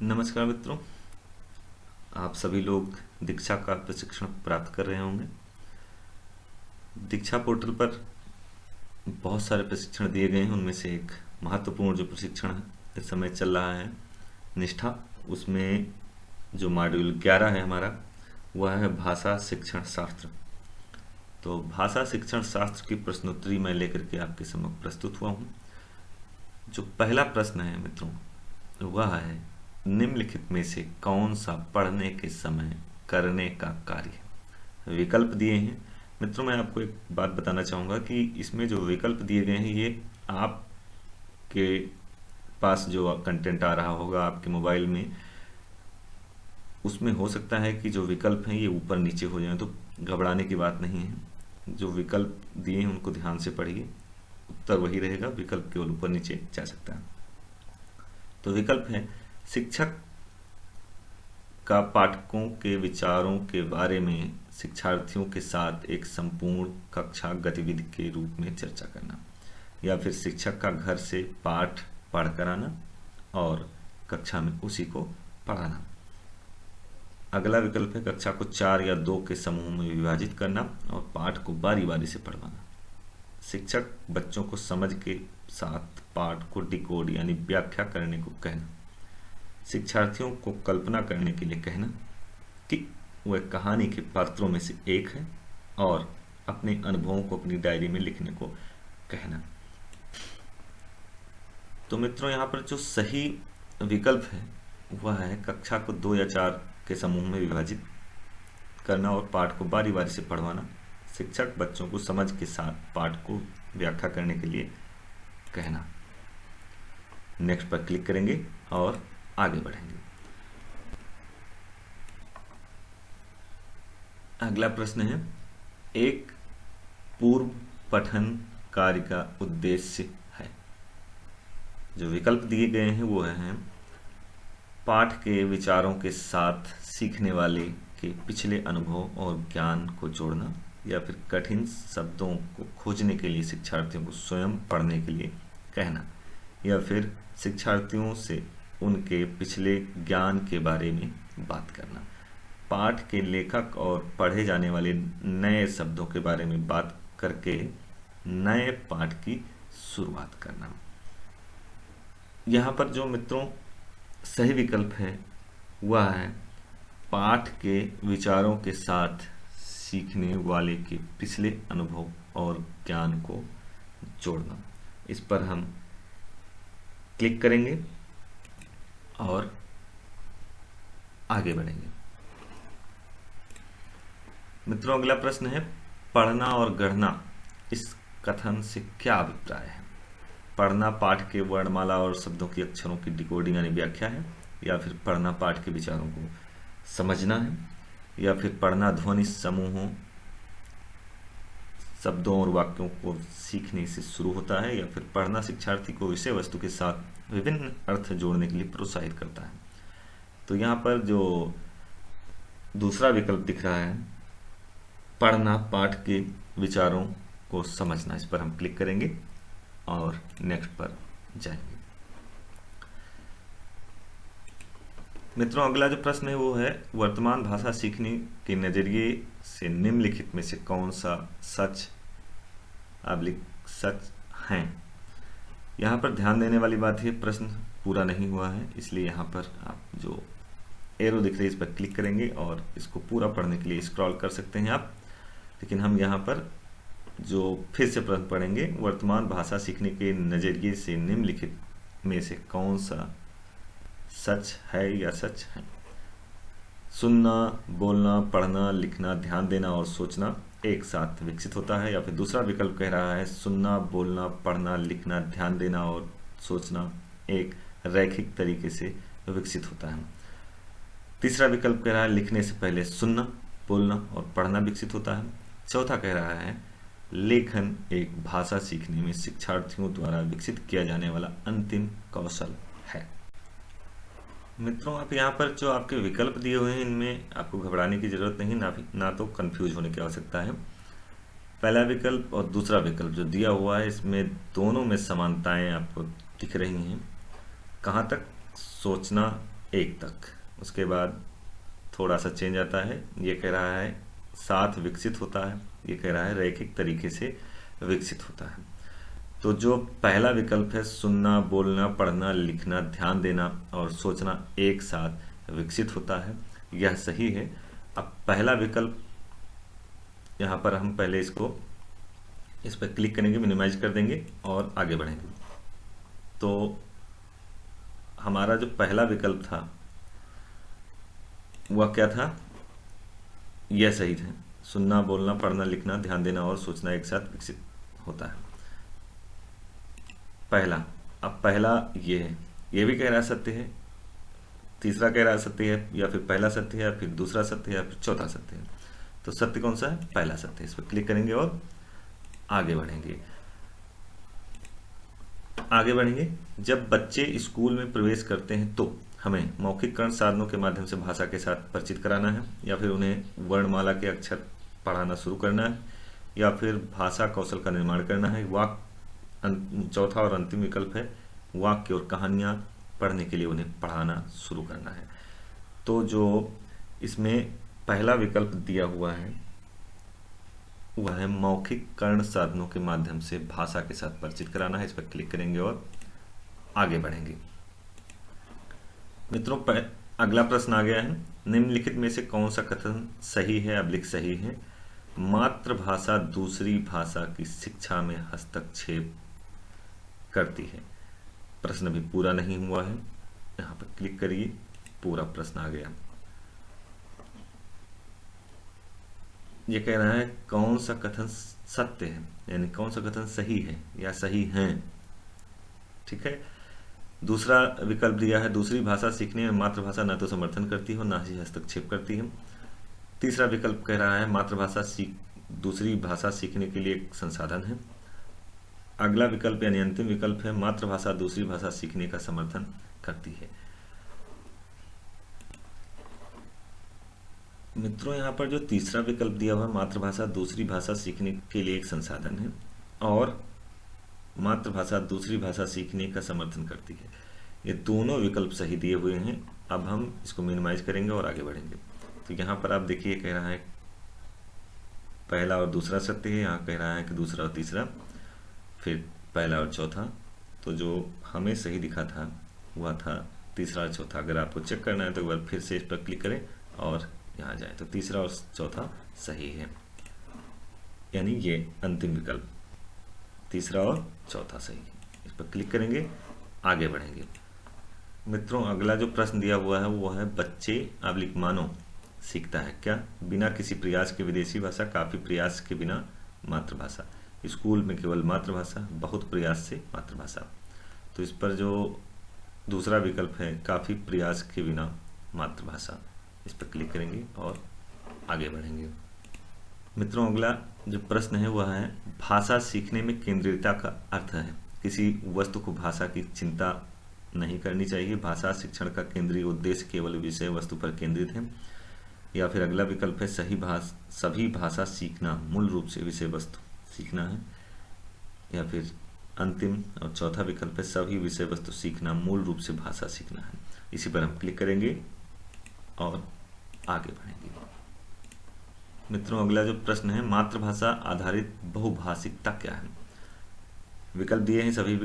नमस्कार मित्रों, आप सभी लोग दीक्षा का प्रशिक्षण प्राप्त कर रहे होंगे। दीक्षा पोर्टल पर बहुत सारे प्रशिक्षण दिए गए हैं। उनमें से एक महत्वपूर्ण जो प्रशिक्षण इस समय चल रहा है निष्ठा, उसमें जो मॉड्यूल 11 है हमारा, वह है भाषा शिक्षण शास्त्र। तो भाषा शिक्षण शास्त्र की प्रश्नोत्तरी मैं लेकर के आपके समक्ष प्रस्तुत हुआ हूँ। जो पहला प्रश्न है मित्रों, वह है निम्नलिखित में से कौन सा पढ़ने के समय करने का कार्य है। विकल्प दिए हैं मित्रों। मैं आपको एक बात बताना चाहूँगा कि इसमें जो विकल्प दिए गए हैं ये आपके पास जो कंटेंट आ रहा होगा आपके मोबाइल में, उसमें हो सकता है कि जो विकल्प हैं ये ऊपर नीचे हो जाएं, तो घबराने की बात नहीं है। जो विकल्प दिए हैं उनको ध्यान से पढ़िए, उत्तर वही रहेगा, विकल्प केवल ऊपर नीचे जा सकता है। तो विकल्प है शिक्षक का पाठकों के विचारों के बारे में शिक्षार्थियों के साथ एक संपूर्ण कक्षा गतिविधि के रूप में चर्चा करना, या फिर शिक्षक का घर से पाठ पढ़ कर आना और कक्षा में उसी को पढ़ाना। अगला विकल्प है कक्षा को 4 या 2 के समूह में विभाजित करना और पाठ को बारी बारी से पढ़वाना। शिक्षक बच्चों को समझ के साथ पाठ को डिकोड यानी व्याख्या करने को कहना। शिक्षार्थियों को कल्पना करने के लिए कहना कि वह कहानी के पात्रों में से एक है और अपने अनुभवों को अपनी डायरी में लिखने को कहना। तो मित्रों, यहाँ पर जो सही विकल्प है वह है कक्षा को 2 या 4 के समूह में विभाजित करना और पाठ को बारी बारी से पढ़वाना। शिक्षक बच्चों को समझ के साथ पाठ को व्याख्या करने के लिए कहना। नेक्स्ट पर क्लिक करेंगे और आगे बढ़ेंगे। अगला प्रश्न है एक पूर्व पठन कार्य का उद्देश्य है। जो विकल्प दिए गए हैं वो हैं पाठ के विचारों के साथ सीखने वाले के पिछले अनुभव और ज्ञान को जोड़ना, या फिर कठिन शब्दों को खोजने के लिए शिक्षार्थियों को स्वयं पढ़ने के लिए कहना, या फिर शिक्षार्थियों से उनके पिछले ज्ञान के बारे में बात करना। पाठ के लेखक और पढ़े जाने वाले नए शब्दों के बारे में बात करके नए पाठ की शुरुआत करना। यहाँ पर जो मित्रों सही विकल्प है वह है पाठ के विचारों के साथ सीखने वाले के पिछले अनुभव और ज्ञान को जोड़ना। इस पर हम क्लिक करेंगे और आगे बढ़ेंगे। मित्रों, अगला प्रश्न है पढ़ना और गढ़ना, इस कथन से क्या अभिप्राय है। पढ़ना पाठ के वर्णमाला और शब्दों की अक्षरों की डिकोडिंग यानी व्याख्या है, या फिर पढ़ना पाठ के विचारों को समझना है, या फिर पढ़ना ध्वनि समूहों शब्दों और वाक्यों को सीखने से शुरू होता है, या फिर पढ़ना शिक्षार्थी को विषय वस्तु के साथ विभिन्न अर्थ जोड़ने के लिए प्रोत्साहित करता है। तो यहाँ पर जो दूसरा विकल्प दिख रहा है पढ़ना पाठ के विचारों को समझना, इस पर हम क्लिक करेंगे और नेक्स्ट पर जाएंगे। मित्रों, अगला जो प्रश्न है वो है वर्तमान भाषा सीखने के नजरिए से निम्नलिखित में से कौन सा सच सच हैं। यहाँ पर ध्यान देने वाली बात है प्रश्न पूरा नहीं हुआ है, इसलिए यहाँ पर आप जो एरो दिख रही है इस पर क्लिक करेंगे और इसको पूरा पढ़ने के लिए स्क्रॉल कर सकते हैं आप। लेकिन हम यहाँ पर जो फिर से प्रश्न पढ़ेंगे वर्तमान भाषा सीखने के नजरिए से निम्नलिखित में से कौन सा सच है या सच है। सुनना, बोलना, पढ़ना, लिखना, ध्यान देना और सोचना एक साथ विकसित होता है, या फिर दूसरा विकल्प कह रहा है सुनना, बोलना, पढ़ना, लिखना, ध्यान देना और सोचना एक रैखिक तरीके से विकसित होता है। तीसरा विकल्प कह रहा है लिखने से पहले सुनना, बोलना और पढ़ना विकसित होता है। चौथा कह रहा है लेखन एक भाषा सीखने में शिक्षार्थियों द्वारा विकसित किया जाने वाला अंतिम कौशल है। मित्रों, आप यहाँ पर जो आपके विकल्प दिए हुए हैं इनमें आपको घबराने की जरूरत नहीं, ना तो कंफ्यूज होने की आवश्यकता है। पहला विकल्प और दूसरा विकल्प जो दिया हुआ है इसमें दोनों में समानताएं आपको दिख रही हैं। कहाँ तक सोचना 1 तक। उसके बाद थोड़ा सा चेंज आता है, ये कह रहा है साथ विकसित होता है, ये कह रहा है रैखिक तरीके से विकसित होता है। तो जो पहला विकल्प है सुनना, बोलना, पढ़ना, लिखना, ध्यान देना और सोचना एक साथ विकसित होता है, यह सही है। अब पहला विकल्प यहाँ पर हम पहले इस पर क्लिक करेंगे, मिनिमाइज कर देंगे और आगे बढ़ेंगे। तो हमारा जो पहला विकल्प था वह क्या था, यह सही था। सुनना, बोलना, पढ़ना, लिखना, ध्यान देना और सोचना एक साथ विकसित होता है, पहला। अब पहला ये है, ये भी कह रहा है सत्य है, तीसरा कह रहा है सत्य है, या फिर पहला सत्य है, या फिर दूसरा सत्य है, या फिर चौथा सत्य है। तो सत्य कौन सा है, पहला सत्य है। इस पर क्लिक करेंगे और आगे बढ़ेंगे। आगे बढ़ेंगे, जब बच्चे स्कूल में प्रवेश करते हैं तो हमें मौखिककरण साधनों के माध्यम से भाषा के साथ परिचित कराना है, या फिर उन्हें वर्णमाला के अक्षर पढ़ाना शुरू करना है, या फिर भाषा कौशल का निर्माण करना है। चौथा और अंतिम विकल्प है वाक्य और कहानियाँ पढ़ने के लिए उन्हें पढ़ाना शुरू करना है। तो जो इसमें पहला विकल्प दिया हुआ है वह है मौखिककरण साधनों के माध्यम से भाषा के साथ परिचित कराना है। इस पर क्लिक करेंगे और आगे बढ़ेंगे। मित्रों, अगला प्रश्न आ गया है, निम्नलिखित में से कौन सा कथन सही है अब्लिक सही है। मातृभाषा दूसरी भाषा की शिक्षा में हस्तक्षेप करती है। प्रश्न भी पूरा नहीं हुआ है, यहाँ पर क्लिक करिए, पूरा प्रश्न आ गया। ये कह रहा है कौन सा कथन सत्य है, यानी कौन सा कथन सही है या सही हैं। ठीक है। दूसरा विकल्प दिया है दूसरी भाषा सीखने में मातृभाषा न तो समर्थन करती हो न ही हस्तक्षेप करती है। तीसरा विकल्प कह रहा है मातृभाषा दूसरी भाषा सीखने के लिए एक संसाधन है। अगला विकल्प यानी अंतिम विकल्प है मातृभाषा दूसरी भाषा सीखने का समर्थन करती है। मित्रों, यहाँ पर जो तीसरा विकल्प दिया हुआ है मातृभाषा दूसरी भाषा सीखने के लिए एक संसाधन है और मातृभाषा दूसरी भाषा सीखने का समर्थन करती है, ये दोनों विकल्प सही दिए हुए हैं। अब हम इसको मिनिमाइज करेंगे और आगे बढ़ेंगे। तो यहाँ पर आप देखिए कह रहा है पहला और दूसरा सत्य है, यहाँ कह रहा है कि दूसरा और तीसरा, फिर पहला और चौथा। तो जो हमें सही दिखा था वह था तीसरा और चौथा। अगर आपको चेक करना है तो एक बार फिर से इस पर क्लिक करें और यहाँ जाए, तो तीसरा और चौथा सही है, यानी ये अंतिम विकल्प तीसरा और चौथा सही है। इस पर क्लिक करेंगे, आगे बढ़ेंगे। मित्रों, अगला जो प्रश्न दिया हुआ है वो है बच्चे अब्लिक मानो सीखता है क्या बिना किसी प्रयास के विदेशी भाषा, काफी प्रयास के बिना मातृभाषा, स्कूल में केवल मातृभाषा, बहुत प्रयास से मातृभाषा। तो इस पर जो दूसरा विकल्प है काफी प्रयास के बिना मातृभाषा, इस पर क्लिक करेंगे और आगे बढ़ेंगे। मित्रों, अगला जो प्रश्न है वह है भाषा सीखने में केंद्रीयता का अर्थ है किसी वस्तु को भाषा की चिंता नहीं करनी चाहिए, भाषा शिक्षण का केंद्रीय उद्देश्य केवल विषय वस्तु पर केंद्रित है। या फिर अगला विकल्प है सभी भाषा सीखना मूल रूप से विषय वस्तु सीखना है। या फिर अंतिम और चौथा विकल्प है सभी विषय वस्तु सीखना मूल रूप से भाषा सीखना है। इसी पर हम क्लिक करेंगे और आगे बढ़ेंगे। मित्रों, अगला जो प्रश्न है मातृभाषा आधारित बहुभाषिकता क्या है। विकल्प दिए हैं सभी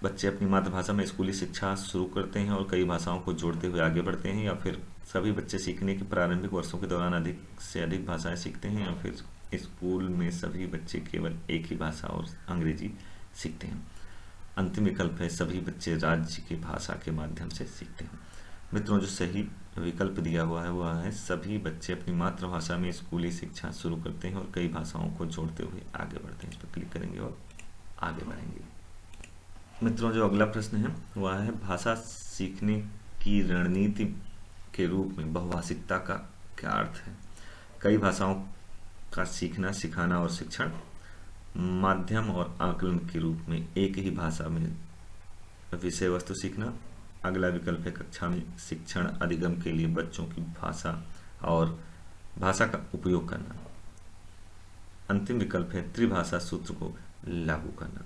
बच्चे अपनी मातृभाषा में स्कूली शिक्षा शुरू करते हैं और कई भाषाओं को जोड़ते हुए आगे बढ़ते हैं, या फिर सभी बच्चे सीखने के प्रारंभिक वर्षों के दौरान अधिक से अधिक भाषाएं सीखते हैं, या फिर स्कूल में सभी बच्चे केवल एक ही भाषा और अंग्रेजी सीखते हैं। अंतिम विकल्प है सभी बच्चे राज्य की भाषा के माध्यम से सीखते हैं। मित्रों, जो सही विकल्प दिया हुआ है वह है सभी बच्चे अपनी मातृभाषा में स्कूली शिक्षा शुरू करते हैं और कई भाषाओं को जोड़ते हुए आगे बढ़ते हैं। इस पर क्लिक करेंगे और आगे बढ़ेंगे। मित्रों, जो अगला प्रश्न है वह है भाषा सीखने की रणनीति के रूप में बहुभाषिकता का क्या अर्थ है। कई भाषाओं का सीखना, सिखाना और शिक्षण, माध्यम और आकलन के रूप में एक ही भाषा में विषय वस्तु सीखना। अगला विकल्प है कक्षा में शिक्षण अधिगम के लिए बच्चों की भाषा और भाषा का उपयोग करना। अंतिम विकल्प है त्रिभाषा सूत्र को लागू करना।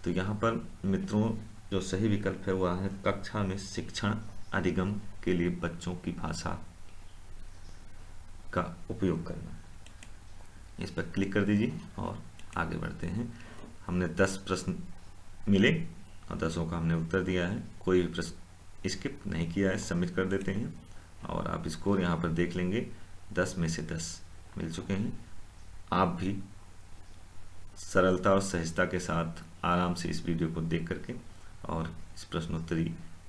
तो यहाँ पर मित्रों जो सही विकल्प है वह है कक्षा में शिक्षण अधिगम के लिए बच्चों की भाषा का उपयोग करना। इस पर क्लिक कर दीजिए और आगे बढ़ते हैं। हमने 10 प्रश्न मिले और 10 का हमने उत्तर दिया है, कोई भी प्रश्न स्किप नहीं किया है। सबमिट कर देते हैं और आप स्कोर यहाँ पर देख लेंगे, 10 में से 10 मिल चुके हैं। आप भी सरलता और सहजता के साथ आराम से इस वीडियो को देख करके और इस प्रश्नोत्तरी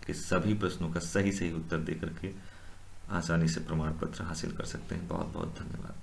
के सभी प्रश्नों का सही उत्तर दे करके आसानी से प्रमाण पत्र हासिल कर सकते हैं। बहुत बहुत धन्यवाद।